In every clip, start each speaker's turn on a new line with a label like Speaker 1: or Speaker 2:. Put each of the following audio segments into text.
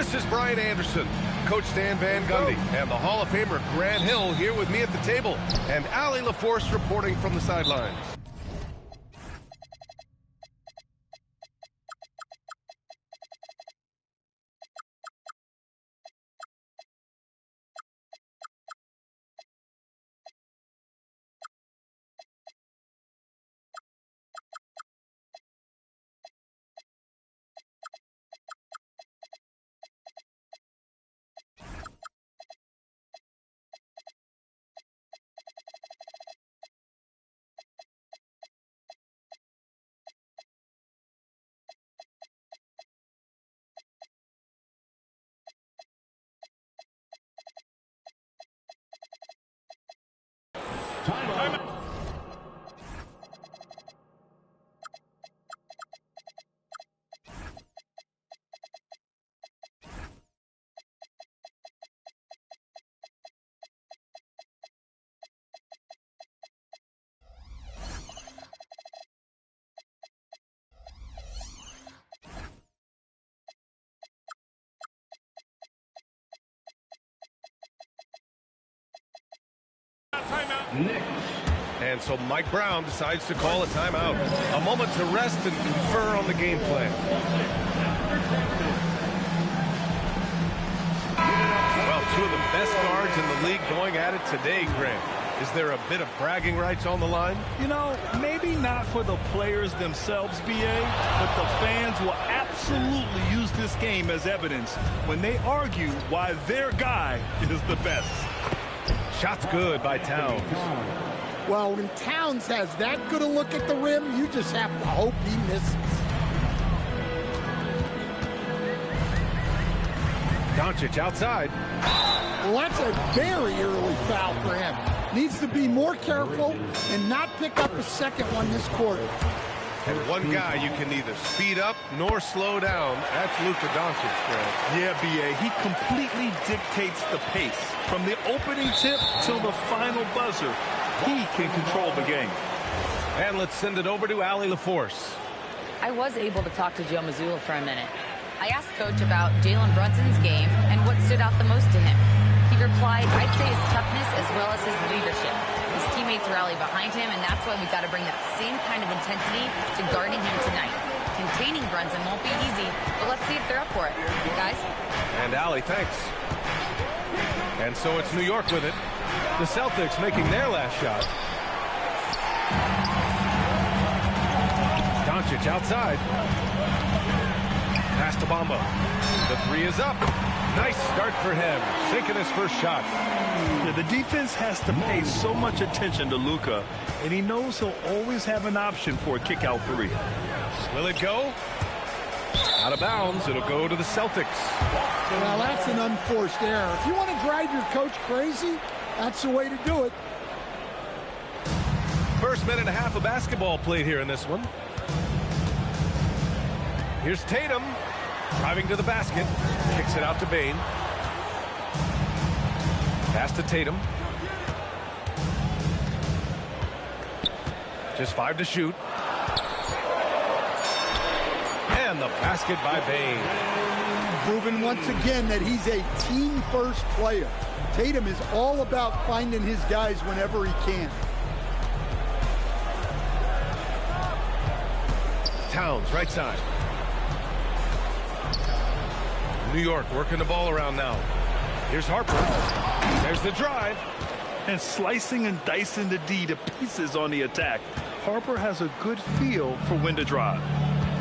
Speaker 1: This is Brian Anderson, Coach Stan Van Gundy, and the Hall of Famer Grant Hill here with me at the table, and Allie LaForce reporting from the sidelines.
Speaker 2: Time.
Speaker 1: And so Mike Brown decides to call a timeout. A moment to rest and confer on the game plan. Well, two of the best guards in the league going at it today, Grant. Is there a bit of bragging rights on the line?
Speaker 2: You know, maybe not for the players themselves, BA, but the fans will absolutely use this game as evidence when they argue why their guy is the best.
Speaker 1: Shot's good by Towns.
Speaker 3: Well, when Towns has that good a look at the rim, you just have to hope he misses.
Speaker 1: Doncic outside.
Speaker 3: Well, that's a very early foul for him. Needs to be more careful and not pick up a second one this quarter.
Speaker 1: And one guy you can neither speed up nor slow down. That's Luka Doncic, Grant.
Speaker 2: Yeah, BA, he completely dictates the pace. From the opening tip till the final buzzer, he can control the game.
Speaker 1: And let's send it over to Allie LaForce.
Speaker 4: I was able to talk to Joe Mazzulla for a minute. I asked Coach about Jalen Brunson's game and what stood out the most to him. He replied, I'd say his toughness as well as his leadership. His teammates rally behind him, and that's why we've got to bring that same kind of intensity to guarding him tonight. Containing Brunson won't be easy, but let's see if they're up for it. Guys?
Speaker 1: And Allie, thanks. And so it's New York with it. The Celtics making their last shot. Doncic outside. Pass to Bamba. The three is up. Nice start for him. Sinking his first shot.
Speaker 2: Yeah, the defense has to pay so much attention to Luka, and he knows he'll always have an option for a kick-out three.
Speaker 1: Will it go? Out of bounds. It'll go to the Celtics.
Speaker 3: Well, that's an unforced error. If you want to drive your coach crazy, that's the way to do it.
Speaker 1: First minute and a half of basketball played here in this one. Here's Tatum. Driving to the basket. Kicks it out to Bane. Pass to Tatum. Just 5 to shoot. And the basket by Bane.
Speaker 3: Proving once again that he's a team-first player. Tatum is all about finding his guys whenever he can.
Speaker 1: Towns, right side. New York working the ball around now. Here's Harper. There's the drive.
Speaker 2: And slicing and dicing the D to pieces on the attack. Harper has a good feel for when to drive.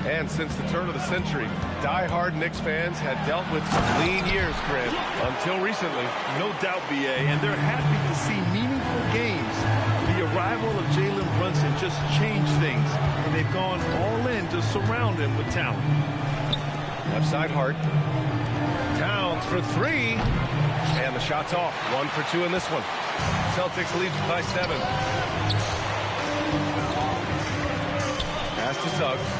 Speaker 1: And since the turn of the century, die-hard Knicks fans had dealt with some lean years, Grant, until recently.
Speaker 2: No doubt, BA, and they're happy to see meaningful games. The arrival of Jalen Brunson just changed things, and they've gone all in to surround him with talent.
Speaker 1: Left side, Hart. Towns for three. And the shot's off. 1 for 2 in this one. Celtics lead by 7. Pass to Suggs.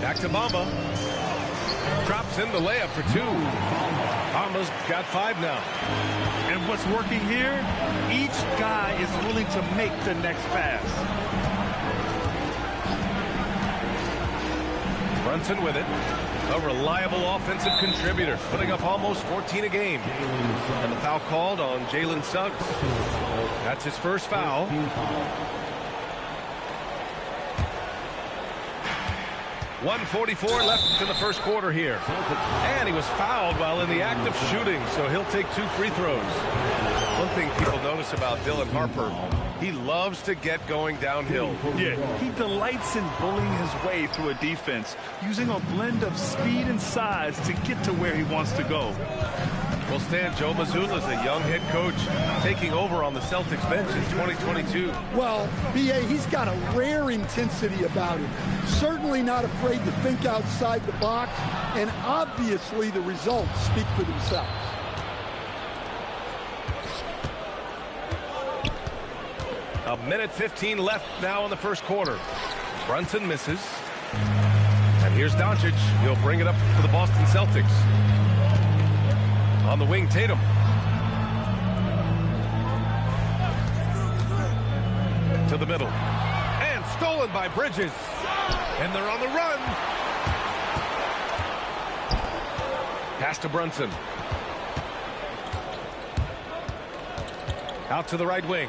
Speaker 1: Back to Bamba. Drops in the layup for 2. Bamba's got 5 now.
Speaker 2: And what's working here? Each guy is willing to make the next pass.
Speaker 1: Brunson with it. A reliable offensive contributor, putting up almost 14 a game. And the foul called on Jalen Suggs. That's his first foul. 1:44 left in the first quarter here. And he was fouled while in the act of shooting, so he'll take 2 free throws. One thing people notice about Dylan Harper, he loves to get going downhill.
Speaker 2: Yeah, he delights in bullying his way through a defense, using a blend of speed and size to get to where he wants to go.
Speaker 1: Well, Stan, Joe Mazzulla is a young head coach taking over on the Celtics bench in 2022.
Speaker 3: Well, B.A., he's got a rare intensity about him. Certainly not afraid to think outside the box, and obviously the results speak for themselves.
Speaker 1: A minute 15 left now in the first quarter. Brunson misses. And here's Doncic. He'll bring it up for the Boston Celtics. On the wing, Tatum. To the middle. And stolen by Bridges. And they're on the run. Pass to Brunson. Out to the right wing.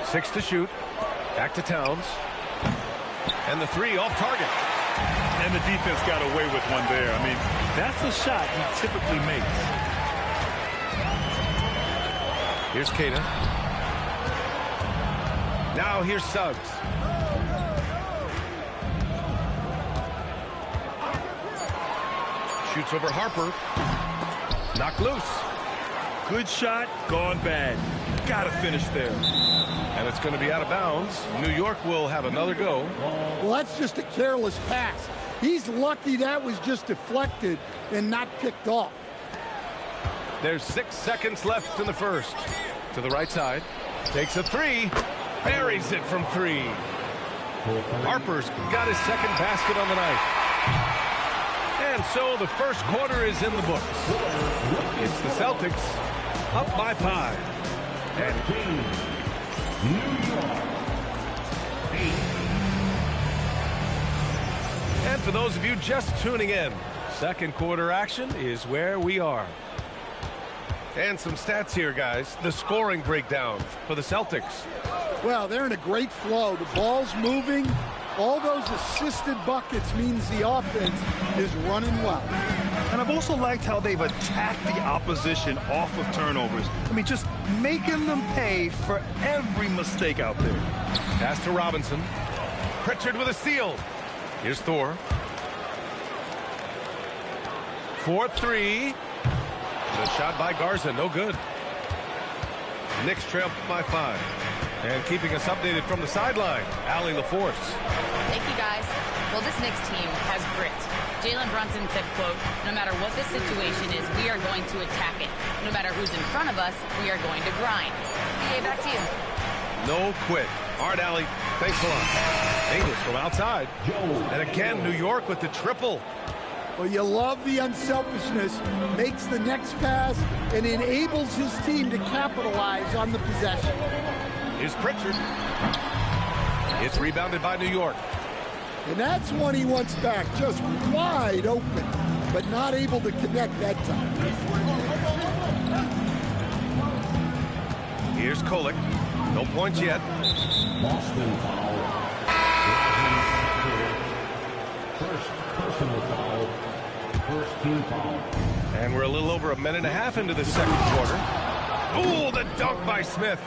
Speaker 1: 6 to shoot. Back to Towns. And the 3 off target.
Speaker 2: And the defense got away with one there. I mean, that's a shot he typically makes.
Speaker 1: Here's Kata. Now here's Suggs. Shoots over Harper. Knocked loose.
Speaker 2: Good shot, gone bad. Gotta finish there.
Speaker 1: And it's going to be out of bounds. New York will have another go.
Speaker 3: Well, that's just a careless pass. He's lucky that was just deflected and not picked off.
Speaker 1: There's 6 seconds left in the first. To the right side. Takes a 3. Buries it from 3. Harper's got his second basket on the night. And so the first quarter is in the books. It's the Celtics up by 5. And New York 8. And for those of you just tuning in, second quarter action is where we are. And some stats here, guys. The scoring breakdown for the Celtics.
Speaker 3: Well, they're in a great flow. The ball's moving. All those assisted buckets means the offense is running well.
Speaker 2: And I've also liked how they've attacked the opposition off of turnovers. I mean, just making them pay for every mistake out there.
Speaker 1: Pass to Robinson. Pritchard with a steal. Here's Thor. 4-3. The shot by Garza, no good. Knicks trail by 5. And keeping us updated from the sideline, Allie LaForce.
Speaker 4: Thank you, guys. Well, this Knicks team has grit. Jalen Brunson said, quote, no matter what the situation is, we are going to attack it. No matter who's in front of us, we are going to grind. BA, back to you.
Speaker 1: No quit. All right, Allie, thanks a lot. Ingles from outside. And again, New York with the triple.
Speaker 3: Well, you love the unselfishness, makes the next pass, and enables his team to capitalize on the possession.
Speaker 1: Here's Pritchard. It's rebounded by New York.
Speaker 3: And that's one he wants back, just wide open, but not able to connect that time.
Speaker 1: Here's Kolek. No points yet.
Speaker 5: Boston foul. First personal foul. First team foul.
Speaker 1: And we're a little over a minute and a half into the second quarter. Ooh, the dunk by Smith.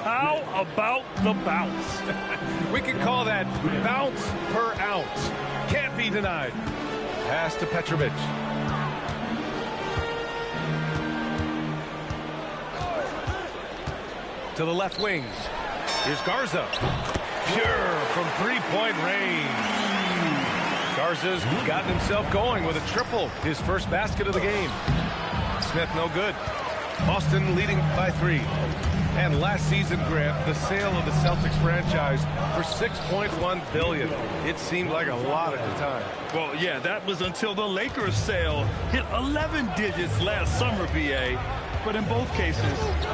Speaker 2: How about the bounce?
Speaker 1: We could call that bounce per ounce. Can't be denied. Pass to Petrovic. To the left wing. Here's Garza. Pure from three-point range. Garza's gotten himself going with a triple. His first basket of the game. Smith no good. Boston leading by 3. And last season, Grant, the sale of the Celtics franchise for $6.1 billion. It seemed like a lot at the time.
Speaker 2: Well, yeah, that was until the Lakers sale hit 11 digits last summer, BA. But in both cases,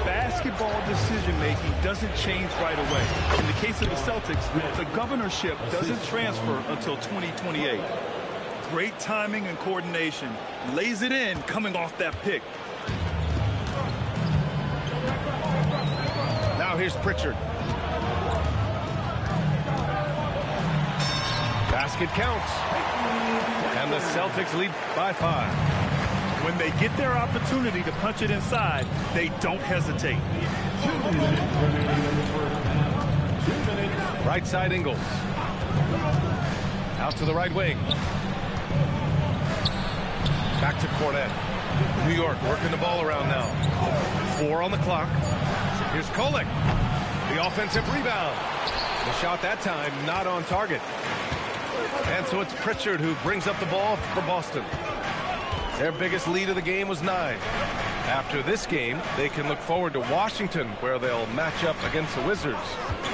Speaker 2: basketball decision-making doesn't change right away. In the case of the Celtics, the governorship doesn't transfer until 2028. Great timing and coordination. Lays it in coming off that pick.
Speaker 1: Now here's Pritchard. Basket counts. And the Celtics lead by 5.
Speaker 2: When they get their opportunity to punch it inside, they don't hesitate.
Speaker 5: 2 minutes remaining in the first half. 2 minutes.
Speaker 1: Right side Ingles. Out to the right wing. Back to Cornette. New York working the ball around now. 4 on the clock. Here's Kolek. The offensive rebound. The shot that time not on target. And so it's Pritchard who brings up the ball for Boston. Their biggest lead of the game was 9. After this game, they can look forward to Washington, where they'll match up against the Wizards.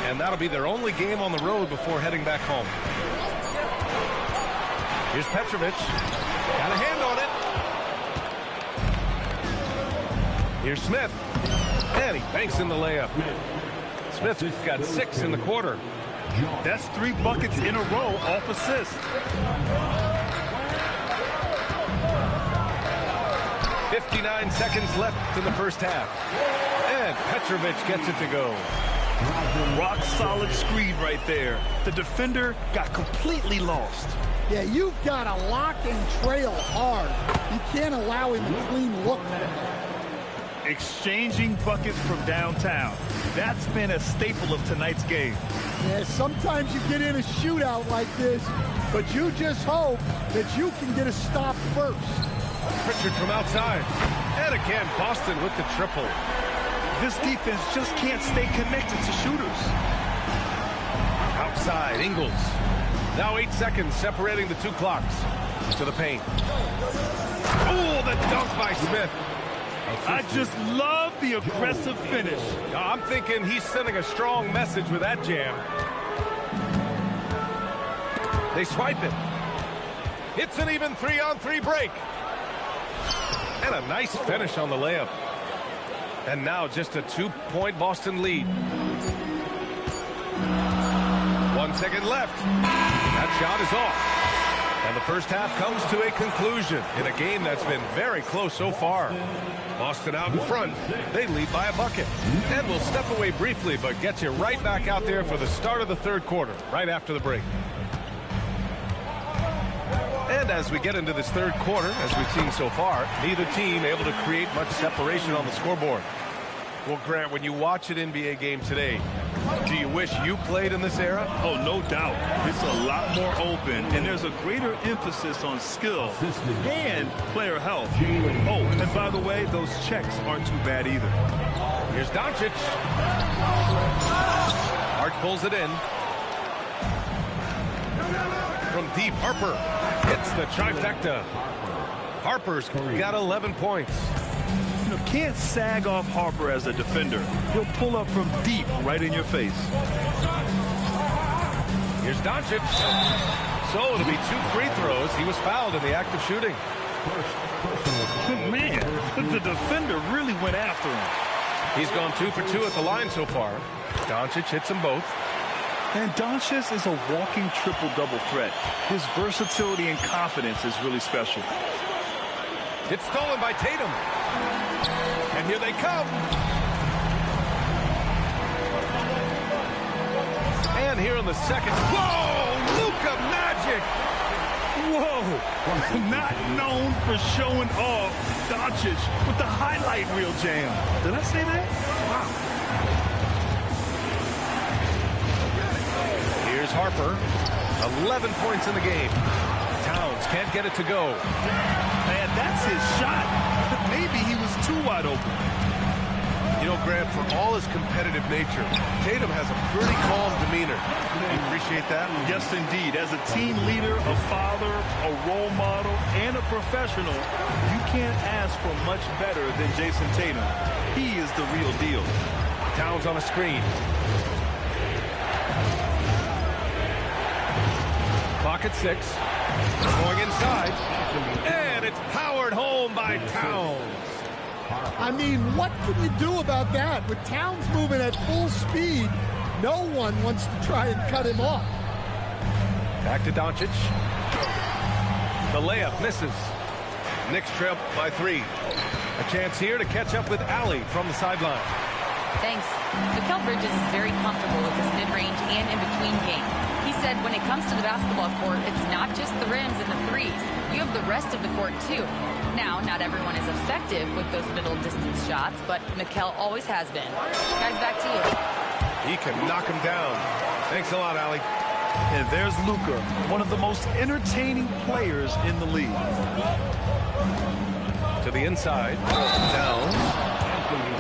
Speaker 1: And that'll be their only game on the road before heading back home. Here's Petrovic. Got a hand on it. Here's Smith. And he banks in the layup. Smith's got 6 in the quarter.
Speaker 2: That's 3 buckets in a row off assist.
Speaker 1: 59 seconds left in the first half. And Petrovic gets it to go.
Speaker 2: Rock solid screen right there. The defender got completely lost.
Speaker 3: Yeah, you've got to lock and trail hard. You can't allow him a clean look.
Speaker 2: Exchanging buckets from downtown. That's been a staple of tonight's game.
Speaker 3: Yeah, sometimes you get in a shootout like this, but you just hope that you can get a stop first.
Speaker 1: Pritchard from outside. And again, Boston with the triple.
Speaker 2: This defense just can't stay connected to shooters.
Speaker 1: Outside, Ingles. Now 8 seconds separating the 2 clocks. To the paint. Oh, the dunk by Smith.
Speaker 2: I just love the aggressive finish.
Speaker 1: I'm thinking he's sending a strong message with that jam. They swipe it. It's an even 3-on-3 break. And a nice finish on the layup. And now just a 2-point Boston lead. 1 second left. That shot is off. And the first half comes to a conclusion in a game that's been very close so far. Boston out in front. They lead by a bucket. And we'll step away briefly, but get you right back out there for the start of the third quarter, right after the break. And as we get into this third quarter, as we've seen so far, neither team able to create much separation on the scoreboard. Well, Grant, when you watch an NBA game today, do you wish you played in this era?
Speaker 2: Oh, no doubt. It's a lot more open, and there's a greater emphasis on skill and player health. Oh, and by the way, those checks aren't too bad either.
Speaker 1: Here's Doncic. Hart pulls it in. From deep, Harper hits the trifecta. Harper's got 11 points.
Speaker 2: You know, can't sag off Harper as a defender. He'll pull up from deep right in your face.
Speaker 1: Here's Doncic. So it'll be 2 free throws. He was fouled in the act of shooting.
Speaker 2: Man, the defender really went after him.
Speaker 1: He's gone 2 for 2 at the line so far. Doncic hits them both.
Speaker 2: And Doncic is a walking triple-double threat. His versatility and confidence is really special.
Speaker 1: It's stolen by Tatum. And here they come. And here in the second. Whoa! Luka Magic!
Speaker 2: Whoa! Not known for showing off, Doncic with the highlight reel jam. Did I say that? Wow.
Speaker 1: Here's Harper. 11 points in the game. Towns can't get it to go.
Speaker 2: Man, that's his shot. Maybe he was too wide open.
Speaker 1: You know, Grant, for all his competitive nature, Tatum has a pretty calm demeanor. You appreciate that?
Speaker 2: Yes, indeed. As a team leader, a father, a role model, and a professional, you can't ask for much better than Jason Tatum. He is the real deal.
Speaker 1: Towns on a screen. Clock at 6. Going inside. And it's powered home by Towns.
Speaker 3: I mean, what can you do about that? With Towns moving at full speed, no one wants to try and cut him off.
Speaker 1: Back to Doncic. The layup misses. Knicks trail by 3. A chance here to catch up with Allie from the sideline.
Speaker 4: Thanks. Mikal Bridges is very comfortable with his mid-range and in-between game. He said when it comes to the basketball court, it's not just the rims and the threes. You have the rest of the court, too. Now, not everyone is effective with those middle-distance shots, but Mikal always has been. Guys, back to you.
Speaker 1: He can knock him down. Thanks a lot, Allie.
Speaker 2: And there's Luka, one of the most entertaining players in the league.
Speaker 1: To the inside. Downs.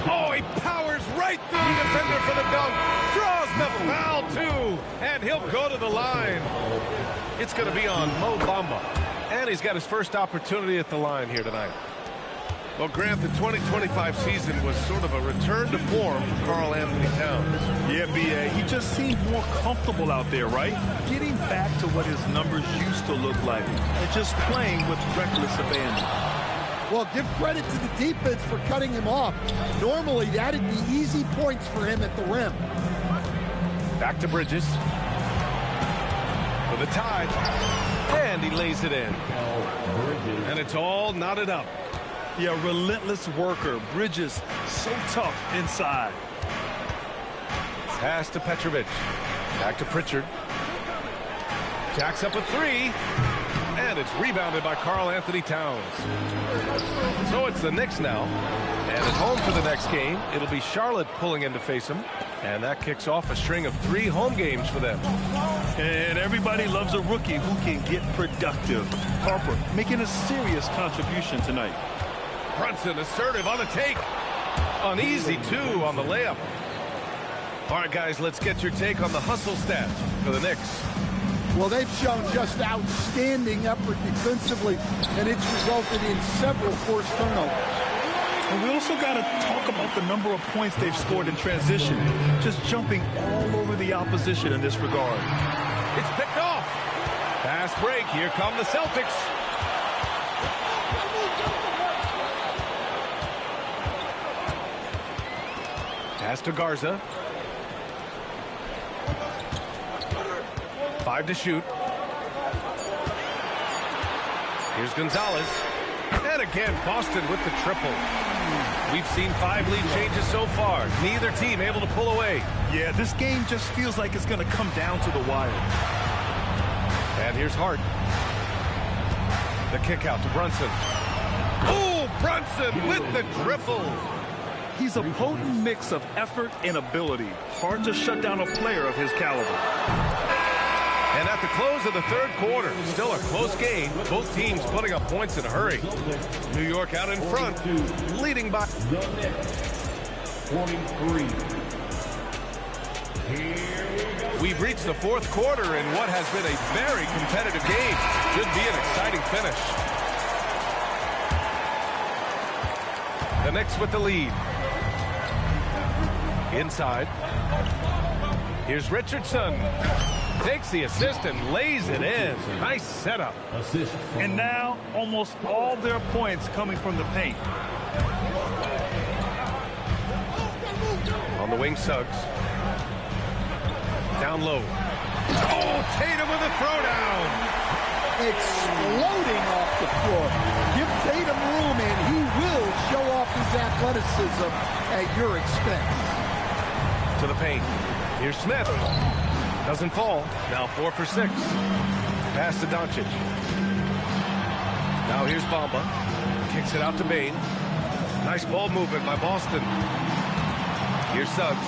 Speaker 1: Oh, he powers right through the defender for the dunk. Draws the foul, too. And he'll go to the line. It's going to be on Mo Bamba. And he's got his first opportunity at the line here tonight. Well, Grant, the 2025 season was sort of a return to form for Karl Anthony Towns.
Speaker 2: Yeah, B.A., he just seemed more comfortable out there, right? Getting back to what his numbers used to look like and just playing with reckless abandon.
Speaker 3: Well, give credit to the defense for cutting him off. Normally, that'd be easy points for him at the rim.
Speaker 1: Back to Bridges. For the tie. And he lays it in. And it's all knotted up.
Speaker 2: Yeah, relentless worker. Bridges, so tough inside.
Speaker 1: Pass to Petrovic. Back to Pritchard. Jacks up a 3. And it's rebounded by Karl Anthony Towns. So it's the Knicks now. And at home for the next game, it'll be Charlotte pulling in to face them. And that kicks off a string of 3 home games for them.
Speaker 2: And everybody loves a rookie who can get productive. Harper making a serious contribution tonight.
Speaker 1: Brunson assertive on the take. Uneasy, too, on the layup. All right, guys, let's get your take on the hustle stats for the Knicks.
Speaker 3: Well, they've shown just outstanding effort defensively, and it's resulted in several forced turnovers.
Speaker 2: And we also got to talk about the number of points they've scored in transition, just jumping all over the opposition in this regard.
Speaker 1: It's picked off. Fast break. Here come the Celtics. Pass to Garza. 5 to shoot. Here's Gonzalez. And again, Boston with the triple. We've seen 5 lead changes so far. Neither team able to pull away.
Speaker 2: Yeah, this game just feels like it's going to come down to the wire.
Speaker 1: And here's Hart. The kick out to Brunson. Oh, Brunson with the triple.
Speaker 2: He's a potent mix of effort and ability. Hard to shut down a player of his caliber.
Speaker 1: And at the close of the third quarter, still a close game. Both teams putting up points in a hurry. New York out in front, leading by
Speaker 5: 23.
Speaker 1: We've reached the fourth quarter in what has been a very competitive game. Should be an exciting finish. The Knicks with the lead. Inside. Here's Richardson. Takes the assist and lays it in. Nice setup.
Speaker 2: And now almost all their points coming from the paint.
Speaker 1: On the wing, Suggs. Down low. Oh, Tatum with a throwdown.
Speaker 3: Exploding off the floor. Give Tatum room and he will show off his athleticism at your expense.
Speaker 1: To the paint. Here's Smith. Doesn't fall. Now 4 for 6. Pass to Doncic. Now here's Bamba. Kicks it out to Bane. Nice ball movement by Boston. Here's Suggs.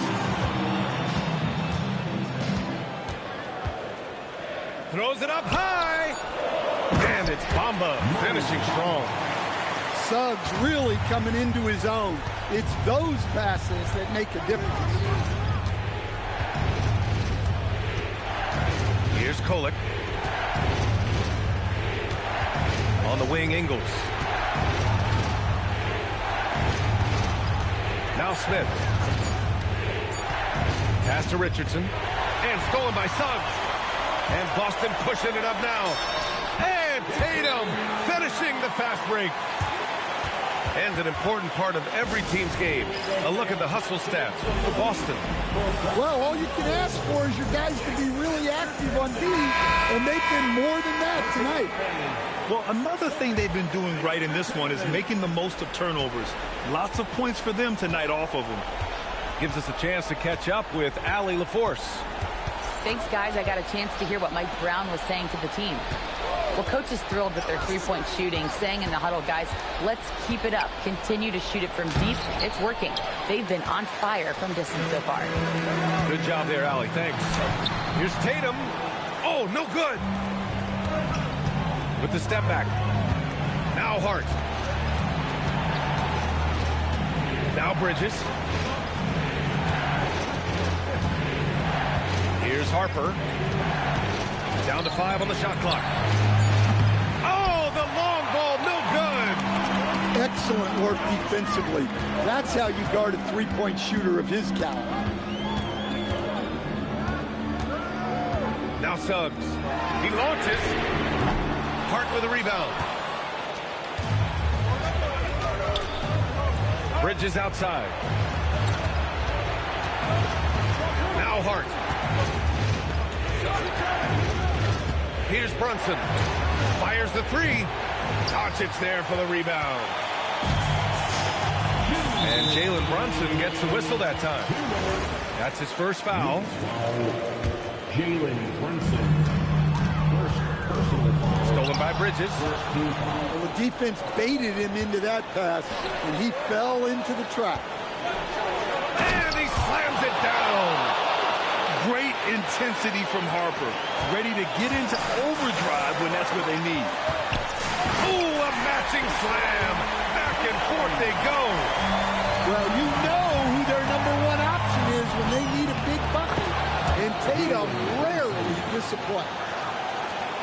Speaker 1: Throws it up high. And it's Bamba finishing strong.
Speaker 3: Suggs really coming into his own. It's those passes that make a difference.
Speaker 1: Here's Kolek. On the wing, Ingles. Now Smith. Pass to Richardson. And stolen by Suggs. And Boston pushing it up now. And Tatum finishing the fast break. And an important part of every team's game. A look at the hustle stats for Boston.
Speaker 3: Well, all you can ask for is your guys to be really active on D, and they've been more than that tonight.
Speaker 2: Well, another thing they've been doing right in this one is making the most of turnovers. Lots of points for them tonight off of them.
Speaker 1: Gives us a chance to catch up with Allie LaForce.
Speaker 4: Thanks, guys. I got a chance to hear what Mike Brown was saying to the team. Well, coach is thrilled with their three-point shooting, saying in the huddle, guys, let's keep it up. Continue to shoot it from deep. It's working. They've been on fire from distance so far.
Speaker 1: Good job there, Allie. Thanks. Here's Tatum. Oh, no good. With the step back. Now Hart. Now Bridges. Here's Harper. Down to 5 on the shot clock. Oh, the long ball, no good.
Speaker 3: Excellent work defensively. That's how you guard a three-point shooter of his caliber.
Speaker 1: Now Suggs. He launches. Hart with a rebound. Bridges outside. Now Hart. Here's Brunson. Fires the three. Doncic there for the rebound. And Jalen Brunson gets the whistle that time. That's his first foul.
Speaker 5: Jalen Brunson. First personal foul.
Speaker 1: Stolen by Bridges.
Speaker 3: Well, the defense baited him into that pass, and he fell into the trap.
Speaker 1: And he slams it down.
Speaker 2: Great intensity from Harper. Ready to get into overdrive when that's what they need.
Speaker 1: Ooh, a matching slam. Back and forth they go.
Speaker 3: Well, you know who their number one option is when they need a big bucket. And Tatum rarely disappoints.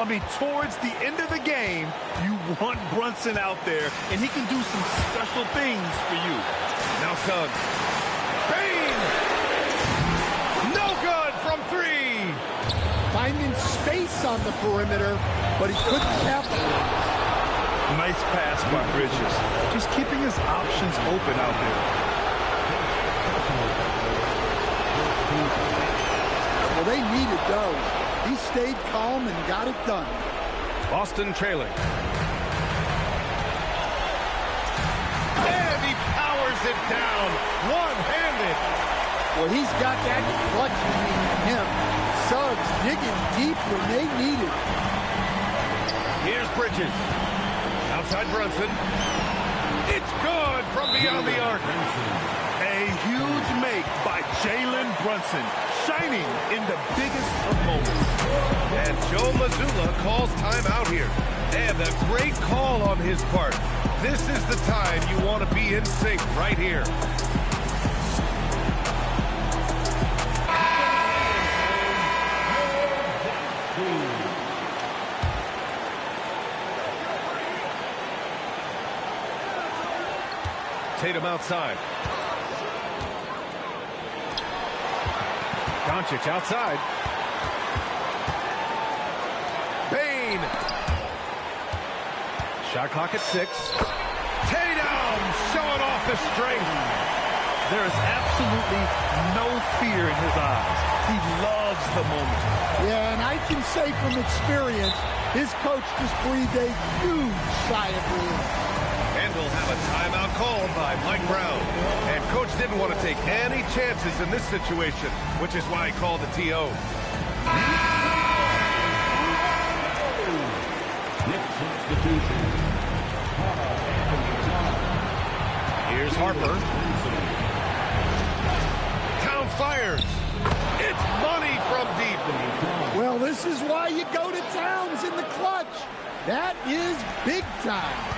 Speaker 2: I mean, towards the end of the game, you want Brunson out there, and he can do some special things for you.
Speaker 1: Now Suggs. Bang! No good from three.
Speaker 3: Finding space on the perimeter, but he couldn't capitalize.
Speaker 2: Nice pass by Bridges. Just keeping his options open out there.
Speaker 3: Well, they needed those. He stayed calm and got it done.
Speaker 1: Boston trailing. And he powers it down, one-handed.
Speaker 3: Well, he's got that clutch in him. Suggs digging deep when they need it.
Speaker 1: Here's Bridges. Outside Brunson. It's good from beyond the arc.
Speaker 2: A huge make by Jalen Brunson, shining in the biggest of moments.
Speaker 1: And Joe Mazzulla calls timeout here. And a great call on his part. This is the time you want to be in sync right here. Tatum outside. Doncic outside. Bain. Shot clock at 6. Tatum showing off the strength.
Speaker 2: There is absolutely no fear in his eyes. He loves the moment.
Speaker 3: Yeah, and I can say from experience, his coach just breathed a huge sigh of relief.
Speaker 1: And we'll have a timeout called by Mike Brown. And coach didn't want to take any chances in this situation, which is why he called the TO.
Speaker 5: Next substitution.
Speaker 1: Here's Harper. Town fires. It's money from deep.
Speaker 3: Well, this is why you go to Towns in the clutch. That is big time.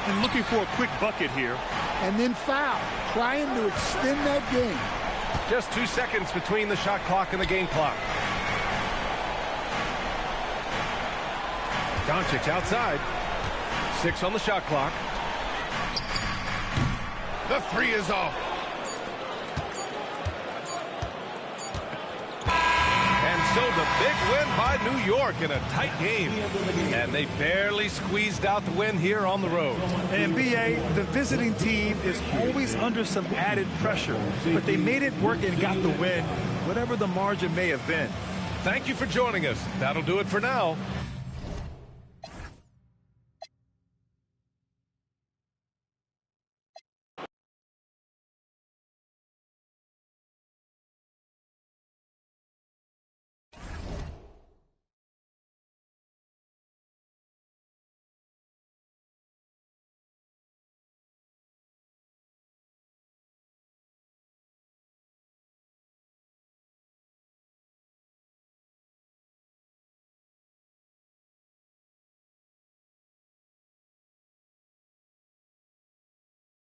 Speaker 2: And looking for a quick bucket here.
Speaker 3: And then foul, trying to extend that game.
Speaker 1: Just 2 seconds between the shot clock and the game clock. Doncic outside. 6 on the shot clock. The 3 is off. And So the big win by New York in a tight game. And they barely squeezed out the win here on the road.
Speaker 2: And BA, the visiting team is always under some added pressure, but they made it work and got the win, whatever the margin may have been.
Speaker 1: Thank you for joining us. That'll do it for now.